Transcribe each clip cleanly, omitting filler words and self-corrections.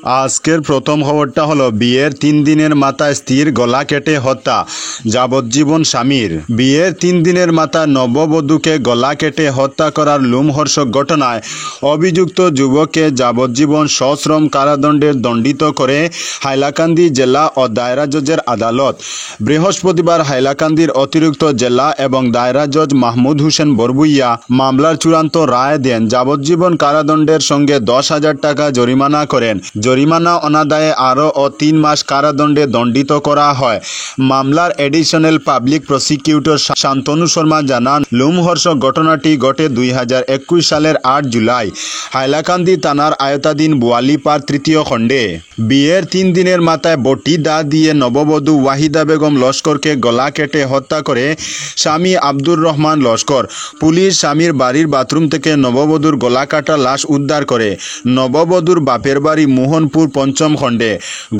আজকের প্রথম খবরটা হলো বিয়ের 3 দিনের মাথায় স্ত্রীর গলা কেটে হত্যা যাবজ্জীবন স্বামীর। বিয়ের 3 দিনের মাথায় নববধূকে গলা কেটে হত্যা করার লোমহর্ষক ঘটনায় অভিযুক্ত যুবককে যাবজ্জীবন সশ্রম কারাদণ্ডের দণ্ডিত করে হাইলাকান্দি জেলা ও দায়রা জজের আদালত। বৃহস্পতিবার হাইলাকান্দির অতিরিক্ত জেলা এবং দায়রা জজ মাহমুদ হোসেন বরবুইয়া মামলার চূড়ান্ত রায় দেন। যাবজ্জীবন কারাদণ্ডের সঙ্গে 10,000 টাকা জরিমানা করেন। জরিমানা অনাদায়ে আরও 3 মাস কারাদণ্ডে দণ্ডিত করা হয়। মামলার additional public prosecutor Shantanu Sharma জানান, লোমহর্ষক ঘটনাটি ঘটে 2021 সালের 8 জুলাই হাইলাকান্দি থানার আয়তাধীন বোয়ালিপাড় 3য় খণ্ডে। বিয়ের 3 দিনের মাথায় বটি দা দিয়ে নববধূ ওয়াহিদা বেগম লস্করকে গলা কেটে হত্যা করে স্বামী আব্দুর রহমান লস্কর। পুলিশ স্বামীর বাড়ির বাথরুম থেকে নববধূর গলা কাটা লাশ উদ্ধার করে। নববধূর বাপের বাড়ি মোহনপুর 5ম খণ্ডে।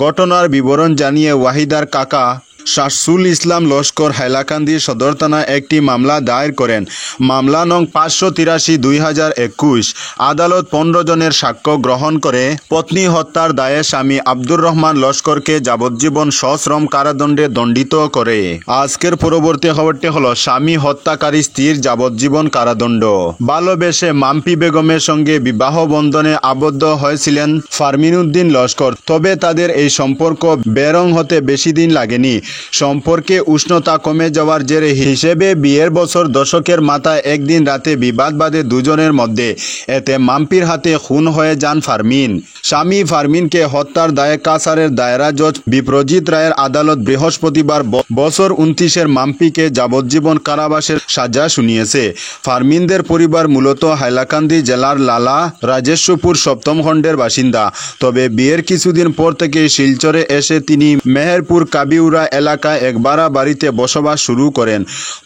ঘটনার বিবরণ জানিয়ে ওয়াহিদার কাকা শাহসুল ইসলাম লস্কর হাইলাকান্দি সদর থানায় একটি মামলা দায়ের করেন। মামলা নং 583/2021। আদালত 15 জনের সাক্ষ্য গ্রহণ করে পত্নী হত্যার দায়ে স্বামী আব্দুর রহমান লস্করকে যাবজ্জীবন সশ্রম কারাদণ্ডে দণ্ডিত করে। আজকের পরবর্তী খবরটি হলো স্বামী হত্যাকারী স্ত্রীর যাবজ্জীবন কারাদণ্ড। ভালোবেসে মাম্পি বেগমের সঙ্গে বিবাহ বন্ধনে আবদ্ধ হয়েছিলেন ফারমিন উদ্দিন লস্কর। তবে তাদের এই সম্পর্ক বেরং হতে বেশি দিন লাগেনি। সম্পর্কে উষ্ণতা কমে যাওয়ার জেরে হিসেবে বিয়ের বছর দশকের মাথায় একদিন রাতে বিবাদ বাধে দুজনের মধ্যে। এতে মাম্পির হাতে খুন হয়ে যান ফারমিন। স্বামী ফারমিনকে হত্যার দায়ে কাছাড়ের দায়রা জজ বিপ্রজিৎ রায়ের আদালত বৃহস্পতিবার বছর 29-এর মাম্পিকে যাবজ্জীবন কারাবাসের সাজা শুনিয়েছে। ফারমিনদের পরিবার মূলত হাইলাকান্দি জেলার লালা রাজেশ্বরপুর 7ম খণ্ডের বাসিন্দা। তবে বিয়ের কিছুদিন পর থেকে শিলচরে এসে তিনি মেহেরপুর কাবিউরা এলাকায় এক ভাড়া বাড়িতে বসবাস শুরু করেন।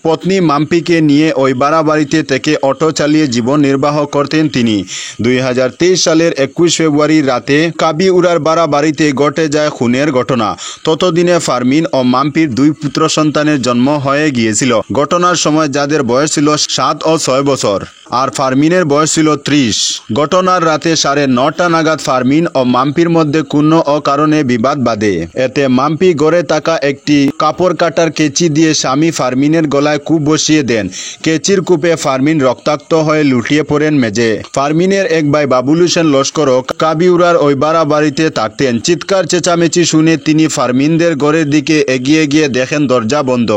পত্নী মাম্পিকে নিয়ে ওই ভাড়া বাড়িতে থেকে অটো চালিয়ে জীবন নির্বাহ করতেন তিনি। 2023 সালের 21 ফেব্রুয়ারি রাতে কাবিউরার ভাড়া বাড়িতে ঘটে যায় খুনের ঘটনা। ততদিনে ফারমিন ও মাম্পির 2 পুত্র সন্তানের জন্ম হয়ে গিয়েছিল। ঘটনার সময় যাদের বয়স ছিল 7 ও 6 বছর আর ফারমিনের বয়স ছিল 30। ঘটনার রাতে 9:30 নাগাদ ফারমিন ও মাম্পির মধ্যে কোনো অকারণে বিবাদ বাধে। এতে মাম্পি গড়ে থাকা একটি কাপড় কাটার কেচি দিয়ে স্বামী ফারমিনের গলায় কূপ বসিয়ে দেন। কেচির কূপে ফারমিন রক্তাক্ত হয়ে লুটিয়ে পড়েন মেঝে। ফারমিনের এক ভাই বাবুল হোসেন লস্করও কাবিউরার ওই ভাড়া বাড়িতে থাকতেন। চিৎকার চেঁচামেচি শুনে তিনি ফারমিনদের ঘরের দিকে এগিয়ে গিয়ে দেখেন দরজা বন্ধ।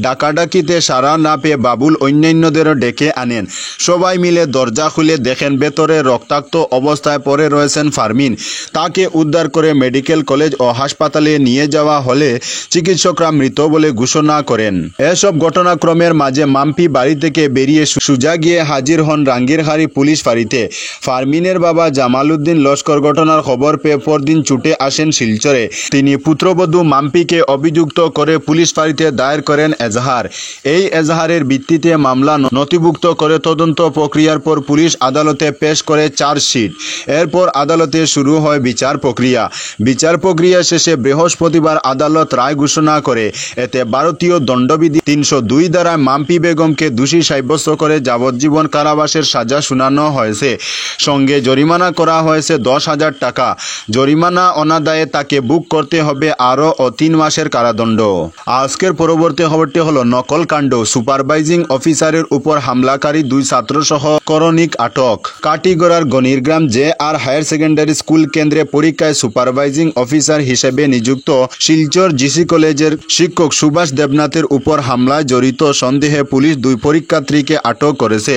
ডাকাডাকিতে সাড়া না পেয়ে বাবুল অন্যান্যদেরও ডেকে আনেন। সবাই মিলে দরজা খুলে দেখেন ভেতরে রক্তাক্ত অবস্থায় পড়ে রয়েছেন ফারমিন। তাকে উদ্ধার করে মেডিকেল কলেজ ও হাসপাতালে নিয়ে যাওয়া হলে চিকিৎসকরা মৃত বলে ঘোষণা করেন। এসব ঘটনাক্রমের মাঝে মাম্পি বাড়ি থেকে বেরিয়ে সুজা গিয়ে হাজির হন রাঙ্গিরহারি পুলিশ ফাঁড়িতে। ফারমিনের বাবা জামাল উদ্দিন লস্কর ঘটনার খবর পেয়ে পরদিন ছুটে আসেন শিলচরে। তিনি পুত্রবধূ মাম্পিকে অভিযুক্ত করে পুলিশ ফাঁড়িতে দায়ের করেন এজাহার। এই এজাহারের ভিত্তিতে মামলা নথিভুক্ত করে তদন্ত প্রক্রিয়ার পর পুলিশ আদালতে পেশ করে চার্জশিট। এরপর আদালতে শুরু হয় বিচার প্রক্রিয়া। বিচার প্রক্রিয়া শেষে বৃহস্পতিবার আদালত রায় ঘোষণা করে। এতে ভারতীয় দণ্ডবিধি 302 দ্বারা মাম্পি বেগমকে দোষী সাব্যস্ত করে যাবজ্জীবন কারাবাসের সাজা শোনানো হয়েছে। সঙ্গে জরিমানা করা হয়েছে 10,000 টাকা। জরিমানা অনাদায়ে তাকে বুক করতে হবে আরও 3 মাসের কারাদণ্ড। আজকের পরবর্তী খবরটি হলো নকল কাণ্ড। সুপারভাইজিং অফিসারের উপর হামলাকারী 2 ছাত্রসহ করণিক আটক। কাটিগড়ার Ganirgram JR higher secondary school কেন্দ্রে পরীক্ষায় সুপারভাইজিং অফিসার হিসেবে নিযুক্ত শিলচর জিসি কলেজের শিক্ষক সুভাষ দেবনাথের উপর হামলায় জড়িত সন্দেহে পুলিশ 2 পরীক্ষার্থীকে আটক করেছে।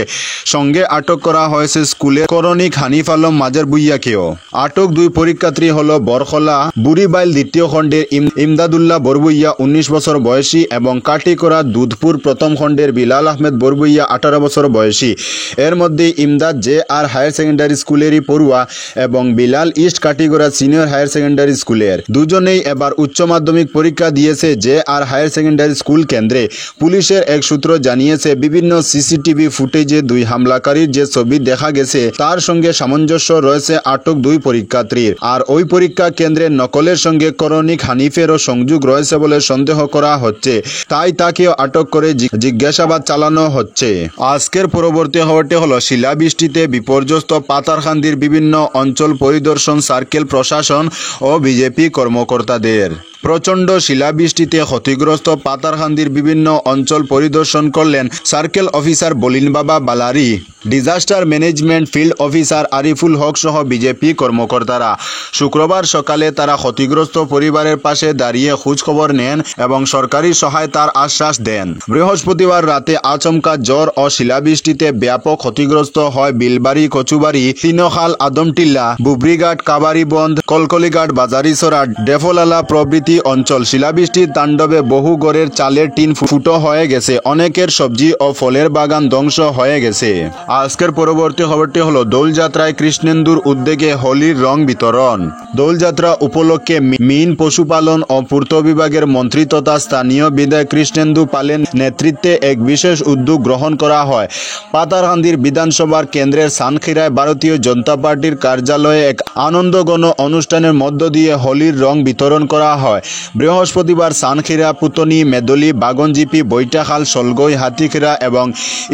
সঙ্গে আটক করা হয়েছে স্কুলের করণিক হানিফ আলম মাজার বুইয়াকেও। আটক 2 পরীক্ষার্থী হল বরখলা বুড়িবাইল 2য় খণ্ডের ইমদাদুল্লাহ বরবুইয়া 19 বছর বয়সী এবং কাটিকড়া দুধপুর 1ম খণ্ডের বিলাল আহমেদ বরবুইয়া 18 বছর বয়সী। এর মধ্যে ইমদাদ JR হায়ার সেকেন্ডারি স্কুলেরই পড়ুয়া এবং Bilal east Katigorah senior higher secondary স্কুলের। দুজনেই এবার উচ্চ মাধ্যমিক পরীক্ষা দিয়ে দিয়েছে যে আর হায়ার সেকেন্ডারি স্কুল কেন্দ্রে। পুলিশের এক সূত্র জানিয়েছে বিভিন্ন সিসিটিভি ফুটেজে দুই হামলাকারীর যে ছবি দেখা গেছে তার সঙ্গে সামঞ্জস্য রয়েছে আটক দুই পরীক্ষার্থীর। আর ওই পরীক্ষা কেন্দ্রের নকলের সঙ্গে করণিক হানিফেরও সংযোগ রয়েছে বলে সন্দেহ করা হচ্ছে, তাই তাকেও আটক করে জিজ্ঞাসাবাদ চালানো হচ্ছে। আজকের পরবর্তী খবরটি হলো শিলাবৃষ্টিতে বিপর্যস্ত পাতারকান্দির বিভিন্ন অঞ্চল পরিদর্শন সার্কেল প্রশাসন ও বিজেপি কর্মকর্তাদের। প্রচণ্ড শিলাবৃষ্টিতে ক্ষতিগ্রস্ত পাতারকান্দির বিভিন্ন অঞ্চল পরিদর্শন করলেন সার্কেল অফিসার বলিন বাবা বালারি, disaster management field officer Ariful Haq সহ বিজেপি কর্মকর্তারা। শুক্রবার সকালে তারা ক্ষতিগ্রস্ত পরিবারের পাশে দাঁড়িয়ে খোঁজখবর নেন এবং সরকারি সহায়তার আশ্বাস দেন। বৃহস্পতিবার রাতে আচমকা ঝড় ও শিলাবৃষ্টিতে ব্যাপক ক্ষতিগ্রস্ত হয় বিলবাড়ি, কচুবাড়ি, তিনখাল, আদমটিল্লা, বুবরিঘাট, কাবারিবন্ধ, কলকলিঘাট, বাজারিছড়া, ডেফলালা প্রভৃতি অঞ্চল। শিলাবৃষ্টির তাণ্ডবে বহু ঘরের চালের টিন ফুটো হয়ে গেছে, অনেকের সবজি ও ফলের বাগান ধ্বংস হয়ে গেছে। আজকের পরবর্তী খবরটি হলো দোলযাত্রায় কৃষ্ণেন্দুর উদ্যোগে হোলির রং বিতরণ। দোলযাত্রা উপলক্ষে মীন পশুপালন ও পূর্ত বিভাগের মন্ত্রী তথা স্থানীয় বিধায়ক কৃষ্ণেন্দু পালের নেতৃত্বে এক বিশেষ উদ্যোগ গ্রহণ করা হয়। পাতারকান্দির বিধানসভার কেন্দ্রের সানখিরায় ভারতীয় জনতা পার্টির কার্যালয়ে এক আনন্দঘন অনুষ্ঠানের মধ্য দিয়ে হোলির রং বিতরণ করা হয়। বৃহস্পতিবার সানখিরা, পুতনি, মেদলি, বাগনজিপি, বৈটাখাল, সলগই, হাতিখিরা এবং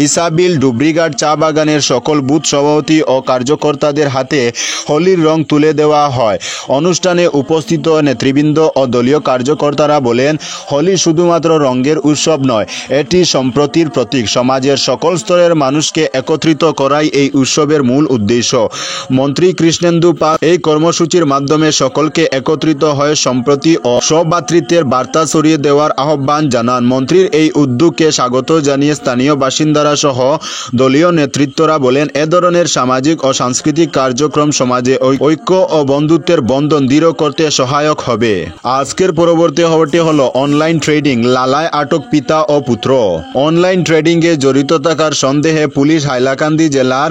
ইসাবিল, ডুবরিঘাট চা বাগানের সকল বুথ সভাপতি ও কার্যকর্তাদের হাতে হোলির রং তুলে দেওয়া হয়। অনুষ্ঠানে উপস্থিত নেতৃবৃন্দ ও দলীয় কার্যকর্তারা বলেন, হোলি শুধুমাত্র রঙের উৎসব নয়, এটি সম্প্রীতির প্রতীক। সমাজের সকল স্তরের মানুষকে একত্রিত করাই এই উৎসবের মূল উদ্দেশ্য। মন্ত্রী কৃষ্ণেন্দু পাল এই কর্মসূচির মাধ্যমে সকলকে একত্রিত হয়ে সম্প্রীতি ও সৌভ্রাতৃত্বের বার্তা ছড়িয়ে দেওয়ার আহ্বান জানান। মন্ত্রীর এই উদ্যোগকে স্বাগত জানিয়ে স্থানীয় বাসিন্দারা সহ দলীয় নেতৃত্বরা বলেন, এ ধরনের সামাজিক ও সাংস্কৃতিক কার্যক্রম সমাজে ঐক্য ও বন্ধুত্বের বন্ধন দৃঢ় করতে সহায়ক হবে। আজকের পরবর্তী খবরটি হলো অনলাইন ট্রেডিং, লালায় আটক পিতা ও পুত্র। অনলাইন ট্রেডিংয়ে জড়িত থাকার সন্দেহে পুলিশ হাইলাকান্দি জেলার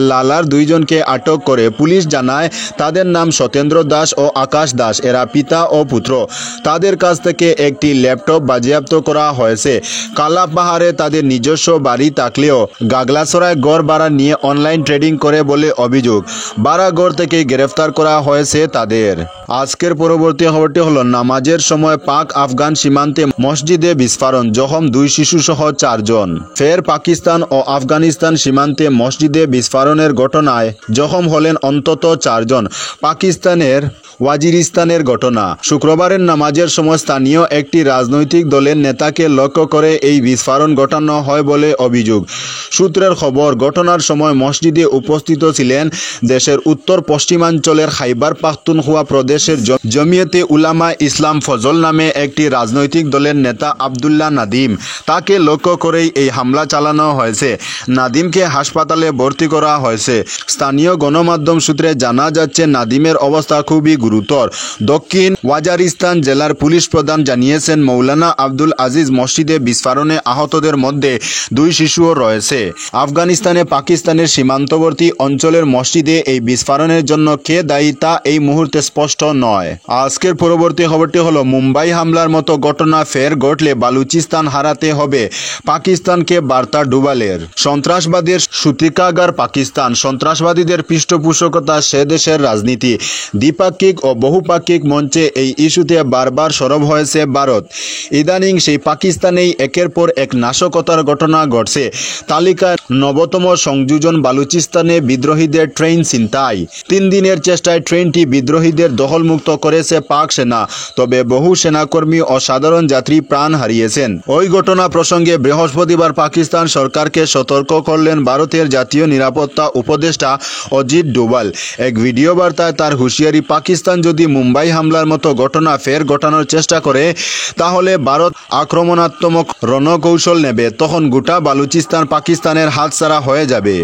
লালার দুইজনকে আটক করে। পুলিশ জানায়, তাদের নাম সতেন্দ্র দাস ও আকাশ দাস, এরা পিতা ও পুত্র। তাদের কাছ থেকে একটি ল্যাপটপ বাজেয়াপ্ত করা হয়েছে। কালাপাহাড়ে তাদের নিজস্ব বাড়ি থাকলেও গাগলাছড়ায় গড় ভাড়া নিয়ে অনলাইন ট্রেডিং করে বলে অভিযোগ। বারাগড় থেকে গ্রেফতার করা হয়েছে তাদের। আজকের পরবর্তী খবরটি হলো নামাজের সময় পাক আফগান সীমান্তে মসজিদে বিস্ফোরণ, জখম 2 শিশু সহ 4 জন। ফের পাকিস্তান ও আফগানিস্তান সীমান্তে মসজিদে বিস্ফোরণের ঘটনায় জখম হলেন অন্তত 4 জন। পাকিস্তানের ওয়াজিরিস্তানের ঘটনা। শুক্রবারের নামাজের সময় স্থানীয় একটি রাজনৈতিক দলের নেতাকে লক্ষ্য করে এই বিস্ফোরণ ঘটানো হয় বলে অভিযোগ। সূত্রের খবর, ঘটনার সময় মসজিদে উপস্থিত ছিলেন দেশের উত্তর পশ্চিমাঞ্চলের খাইবার পাখতুনখোয়া প্রদেশের জমিয়তে উলামা ইসলাম ফজল নামে একটি রাজনৈতিক দলের নেতা আবদুল্লাহ নাদিম। তাকে লক্ষ্য করেই এই হামলা চালানো হয়েছে। নাদিমকে হাসপাতালে ভর্তি করা হয়েছে। স্থানীয় গণমাধ্যম সূত্রে জানা যাচ্ছে, নাদিমের অবস্থা খুবই গুরুতর। দক্ষিণ ওয়াজিরিস্তান জেলার পুলিশ প্রধান জানিয়েছেন, মৌলানা আব্দুল আজিজ মসজিদে বিস্ফোরণে আহতদের মধ্যে 2 শিশুও রয়েছে। আফগানিস্তানে পাকিস্তানের সীমান্তবর্তী অঞ্চলের মসজিদে এই বিস্ফোরণের জন্য কে দায়ী তা এই মুহূর্তে স্পষ্ট নয়। আজকের পরবর্তী খবরটি হলো মুম্বাই হামলার মতো ঘটনা ফের ঘটলে বালুচিস্তান হারাতে হবে, পাকিস্তানকে বার্তা ডুবালের। সন্ত্রাসবাদের সূতিকাগার পাকিস্তান, সন্ত্রাসবাদীদের পৃষ্ঠপোষকতা সে দেশের রাজনীতি। দ্বিপাক্ষিক ও বহুপাক্ষিক মঞ্চে এই ইস্যুতে বারবার সরব হয়েছে ভারত। ইদানিং সেই পাকিস্তানেই একের পর এক নাশকতার ঘটনা ঘটছে। তালিকায় 9তম সংযোজন বালুচিস্তানে বিদ্রোহীদের ট্রেন ছিনতাই। 3 দিনের চেষ্টায় ট্রেনটি বিদ্রোহীদের দখলমুক্ত করেছে পাক সেনা, তবে বহু সেনাকর্মী ও সাধারণ যাত্রী প্রাণ হারিয়েছেন। ওই ঘটনা প্রসঙ্গে বৃহস্পতিবার পাকিস্তান সরকারকে সতর্ক করলেন ভারতের জাতীয় নিরাপত্তা উপদেষ্টা অজিত ডোভাল। এক ভিডিও বার্তায় তার হুঁশিয়ারি, পাকিস্তান যদি মুম্বাই হামলার মতো ঘটনা ফের ঘটানোর চেষ্টা করে তাহলে ভারত আক্রমণাত্মক রণকৌশল নেবে, তখন গোটা বালুচিস্তান পাকিস্তানের হাতছাড়া হয়ে যাবে।